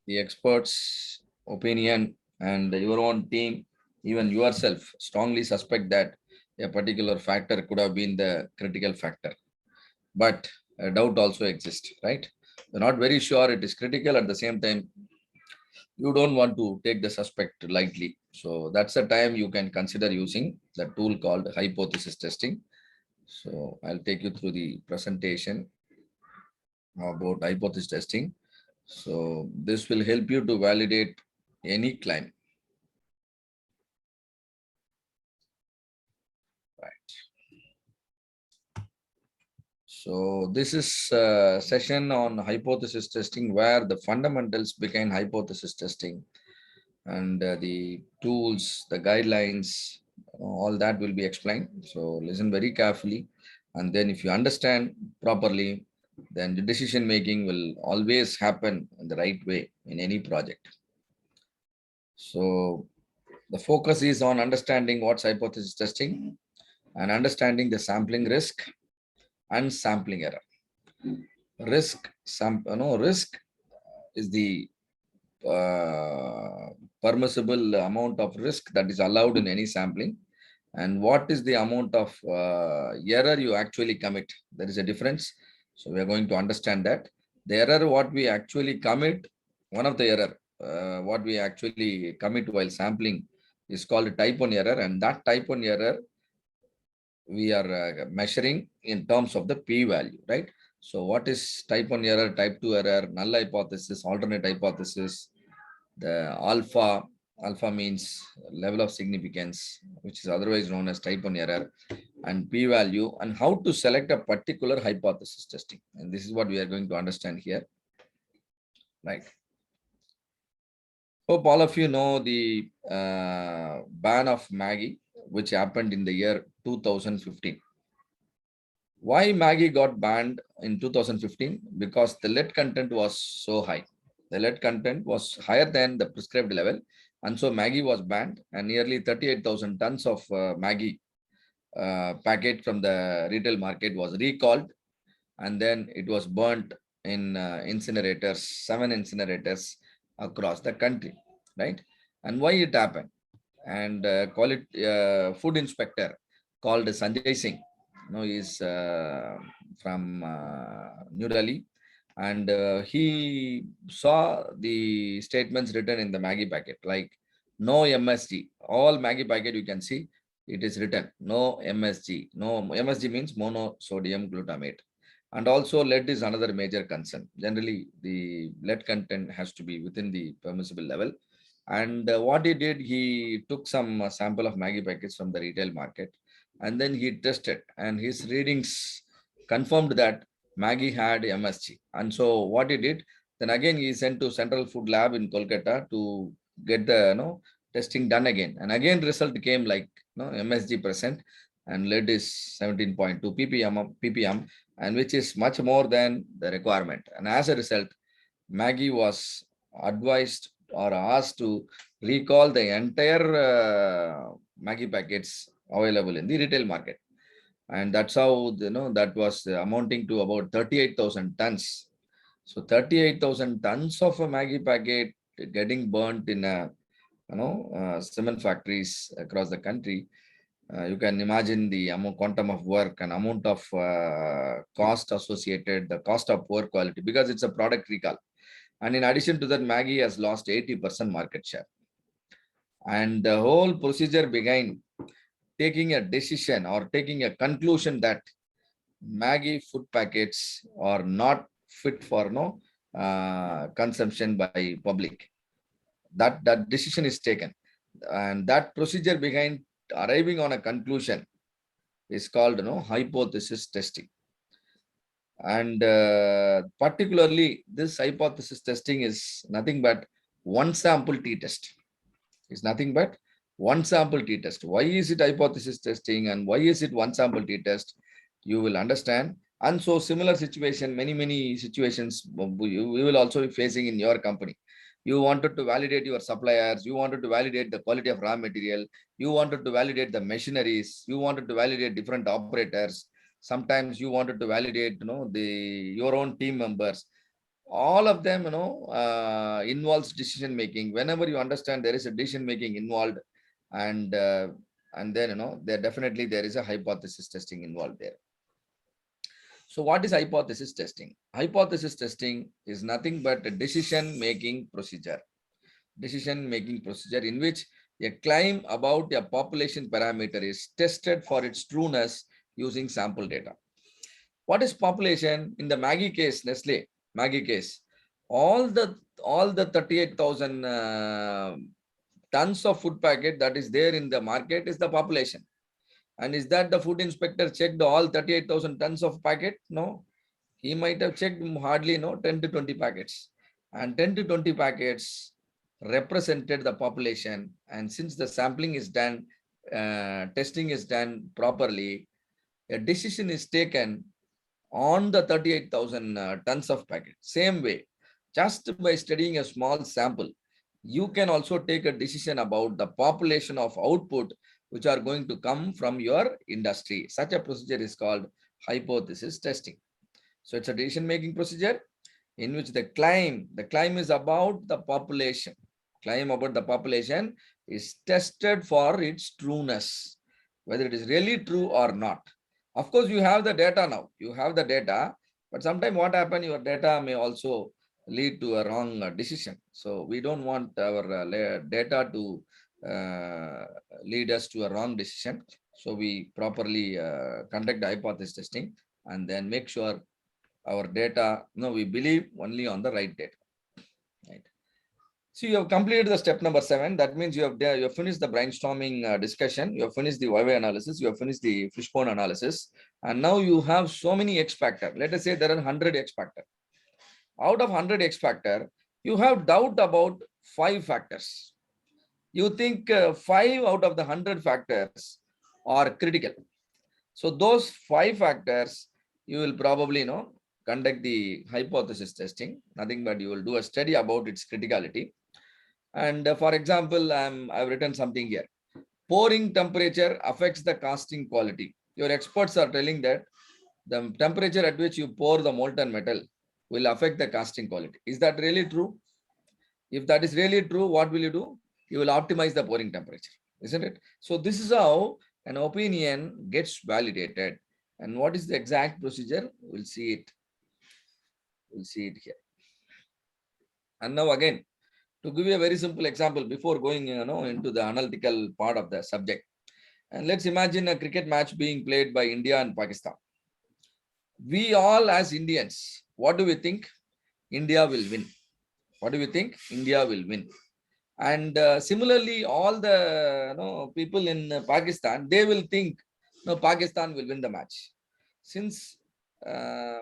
the experts' opinion and your own team, even yourself, strongly suspect that a particular factor could have been the critical factor. But a doubt also exists, right? You're not very sure it is critical. At the same time, you don't want to take the suspect lightly. So that's the time you can consider using the tool called hypothesis testing. So I'll take you through the presentation about hypothesis testing. So this will help you to validate any claim. Right. So this is a session on hypothesis testing where the fundamentals behind hypothesis testing and the tools, the guidelines, all that will be explained. So listen very carefully. And then if you understand properly, then the decision making will always happen in the right way in any project. So the focus is on understanding what's hypothesis testing and understanding the sampling risk and sampling error. Risk is the uh, permissible amount of risk that is allowed in any sampling, and what is the amount of error you actually commit. There is a difference. So we are going to understand that the error what we actually commit, one of the error what we actually commit while sampling is called type 1 error, and that type 1 error we are measuring in terms of the p-value, right? So what is type 1 error, type 2 error, null hypothesis, alternate hypothesis, the alpha means level of significance, which is otherwise known as type 1 error, and p-value, and how to select a particular hypothesis testing. And this is what we are going to understand here, right? Hope all of you know the ban of Maggie, which happened in the year 2015. Why Maggie got banned in 2015? Because the lead content was so high. The lead content was higher than the prescribed level. And so Maggie was banned, and nearly 38,000 tons of Maggie packet from the retail market was recalled. And then it was burnt in incinerators, 7 incinerators across the country, right? And why it happened? And food inspector called Sanjay Singh, is from New Delhi, and he saw the statements written in the Maggie packet, like no MSG. All Maggie packet you can see it is written no MSG. No MSG means monosodium glutamate. And also lead is another major concern. Generally, the lead content has to be within the permissible level. And what he did, he took some sample of Maggie packets from the retail market, and then he tested, and his readings confirmed that Maggie had MSG. And so what he did, then again he sent to Central Food Lab in Kolkata to get the testing done again. And again result came like MSG present, and lead is 17.2 ppm, and which is much more than the requirement. And as a result, Maggie was advised or asked to recall the entire Maggie packets available in the retail market. And that's how, that was amounting to about 38,000 tons. So 38,000 tons of a Maggie packet getting burnt in cement factories across the country. You can imagine the quantum of work and amount of cost associated, the cost of poor quality, because it's a product recall. And in addition to that, Maggie has lost 80% market share. And the whole procedure began taking a decision or taking a conclusion that Maggie food packets are not fit for consumption by public. That decision is taken. And that procedure behind arriving on a conclusion is called hypothesis testing. And particularly this hypothesis testing is nothing but one sample t-test. It's nothing but one sample t-test. Why is it hypothesis testing and why is it one sample t-test? You will understand. And so similar situation, many situations we will also be facing in your company. You wanted to validate your suppliers. You wanted to validate the quality of raw material. You wanted to validate the machineries. You wanted to validate different operators. Sometimes you wanted to validate, your own team members. all of them, involves decision making. Whenever you understand there is a decision making involved, and then there definitely there is a hypothesis testing involved there. So what is hypothesis testing? Hypothesis testing is nothing but a decision making procedure. Decision making procedure in which a claim about a population parameter is tested for its trueness using sample data. What is population? In the Maggie case, Nestle Maggie case, all the 38,000 tons of food packet that is there in the market is the population. And is that the food inspector checked all 38,000 tons of packet? No, he might have checked hardly 10 to 20 packets, and 10 to 20 packets represented the population. And since the sampling is done, testing is done properly, a decision is taken on the 38,000 tons of packet. Same way, just by studying a small sample, you can also take a decision about the population of output which are going to come from your industry. Such a procedure is called hypothesis testing. So it's a decision-making procedure in which the claim is about the population. Claim about the population is tested for its trueness, whether it is really true or not. Of course, you have the data now. You have the data, but sometimes what happens, your data may also lead to a wrong decision. So we don't want our data to lead us to a wrong decision. So we properly conduct the hypothesis testing and then make sure our data, we believe only on the right data. Right. So you have completed the step number 7. That means you have finished the brainstorming discussion. You have finished the YY analysis. You have finished the fishbone analysis. And now you have so many X factor. Let us say there are 100 X factor. Out of 100 X factor, you have doubt about 5 factors. You think 5 out of the 100 factors are critical. So those 5 factors, you will probably conduct the hypothesis testing. Nothing but you will do a study about its criticality. And for example, I've written something here. Pouring temperature affects the casting quality. Your experts are telling that the temperature at which you pour the molten metal will affect the casting quality. Is that really true? If that is really true, what will you do? You will optimize the pouring temperature, isn't it? So this is how an opinion gets validated. And what is the exact procedure? We'll see it. We'll see it here. And now again, to give you a very simple example before going into the analytical part of the subject. And let's imagine a cricket match being played by India and Pakistan. We all as Indians, what do we think? India will win. What do we think? India will win. And similarly, all the people in Pakistan, they will think Pakistan will win the match.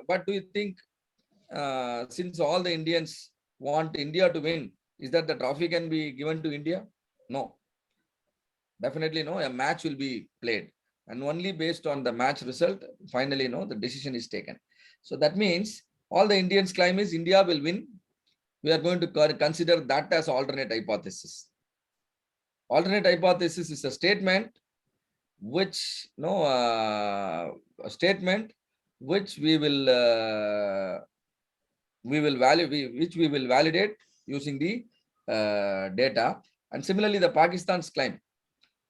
But do you think since all the Indians want India to win, is that the trophy can be given to India? No. Definitely no. A match will be played. And only based on the match result, finally, the decision is taken. So that means all the Indians claim is India will win. We are going to consider that as alternate hypothesis. Alternate hypothesis is a statement which a statement which we will validate using the data. And similarly, the Pakistan's claim,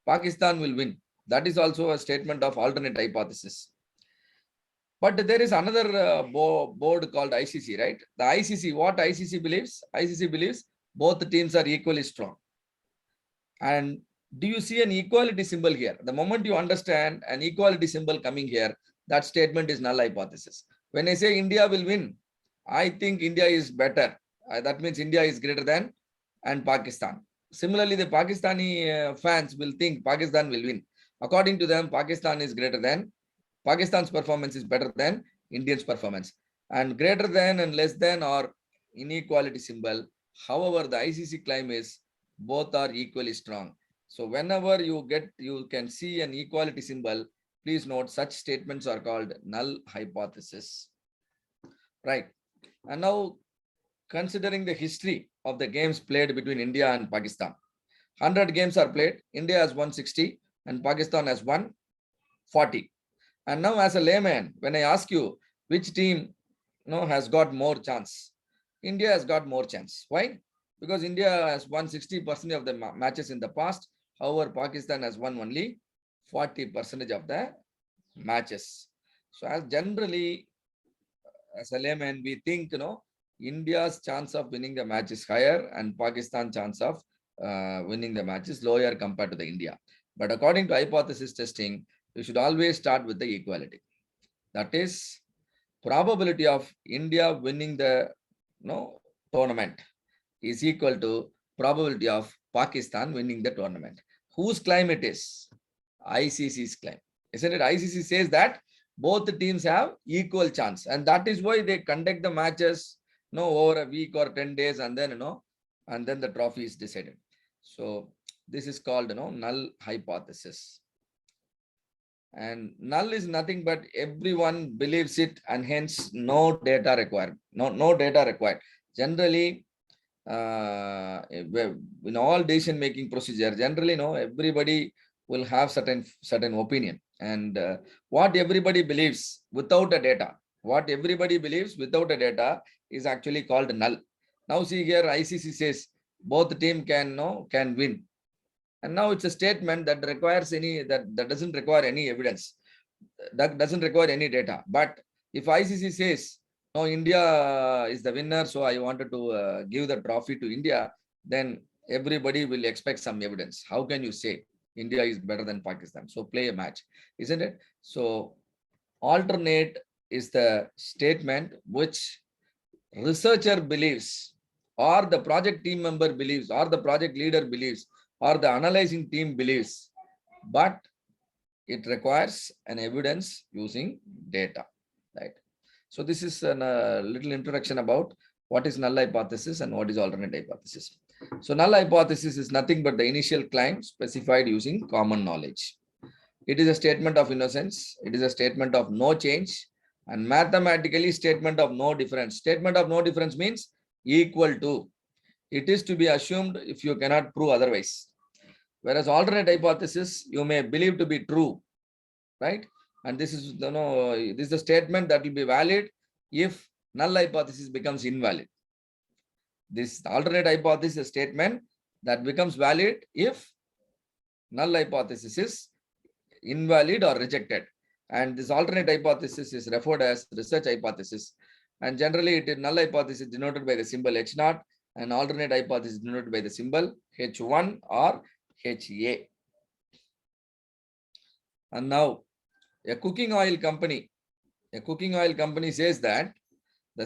Pakistan will win. That is also a statement of alternate hypothesis. But there is another board called ICC, right? The ICC, what ICC believes? ICC believes both teams are equally strong. And do you see an equality symbol here? The moment you understand an equality symbol coming here, that statement is null hypothesis. When I say India will win, I think India is better. That means India is greater than and Pakistan. Similarly, the Pakistani fans will think Pakistan will win. According to them, Pakistan is greater than, Pakistan's performance is better than Indian's performance. And greater than and less than are inequality symbol. However, the ICC claim is both are equally strong. So whenever you can see an equality symbol, please note such statements are called null hypothesis. Right. And now considering the history of the games played between India and Pakistan. 100 games are played. India has won 60 and Pakistan has won 40. And now as a layman, when I ask you which team has got more chance, India has got more chance. Why? Because India has won 60% of the matches in the past. However, Pakistan has won only 40% of the matches. So as generally, as a layman, we think, India's chance of winning the match is higher and Pakistan chance of winning the match is lower compared to the India. But according to hypothesis testing, we should always start with the equality. That is, probability of India winning the tournament is equal to probability of Pakistan winning the tournament. Whose claim it is? ICC's claim. Isn't it? ICC says that both the teams have equal chance, and that is why they conduct the matches over a week or 10 days, and then and then the trophy is decided. So this is called null hypothesis. And null is nothing but everyone believes it, and hence no data required. No data required. Generally, in all decision making procedure, generally everybody will have certain opinion, and what everybody believes without a data, is actually called null. Now see here, ICC says both team can win, and now it's a statement that requires that doesn't require any evidence, that doesn't require any data. But if ICC says no, India is the winner, so I wanted to give the trophy to India, then everybody will expect some evidence. How can you say India is better than Pakistan? So play a match, isn't it? So alternate is the statement which researcher believes, or the project team member believes, or the project leader believes, or the analyzing team believes, but it requires an evidence using data, right? So this is a little introduction about what is null hypothesis and what is alternate hypothesis. So null hypothesis is nothing but the initial claim specified using common knowledge. It is a statement of innocence. It is a statement of no change, and mathematically statement of no difference. Statement of no difference means equal to. It is to be assumed if you cannot prove otherwise. Whereas alternate hypothesis, you may believe to be true, right? And this is this is a statement that will be valid if null hypothesis becomes invalid. This alternate hypothesis is a statement that becomes valid if null hypothesis is invalid or rejected. And this alternate hypothesis is referred as research hypothesis. And generally, it is null hypothesis denoted by the symbol H0, and alternate hypothesis denoted by the symbol H1 or HA. And now, a cooking oil company says that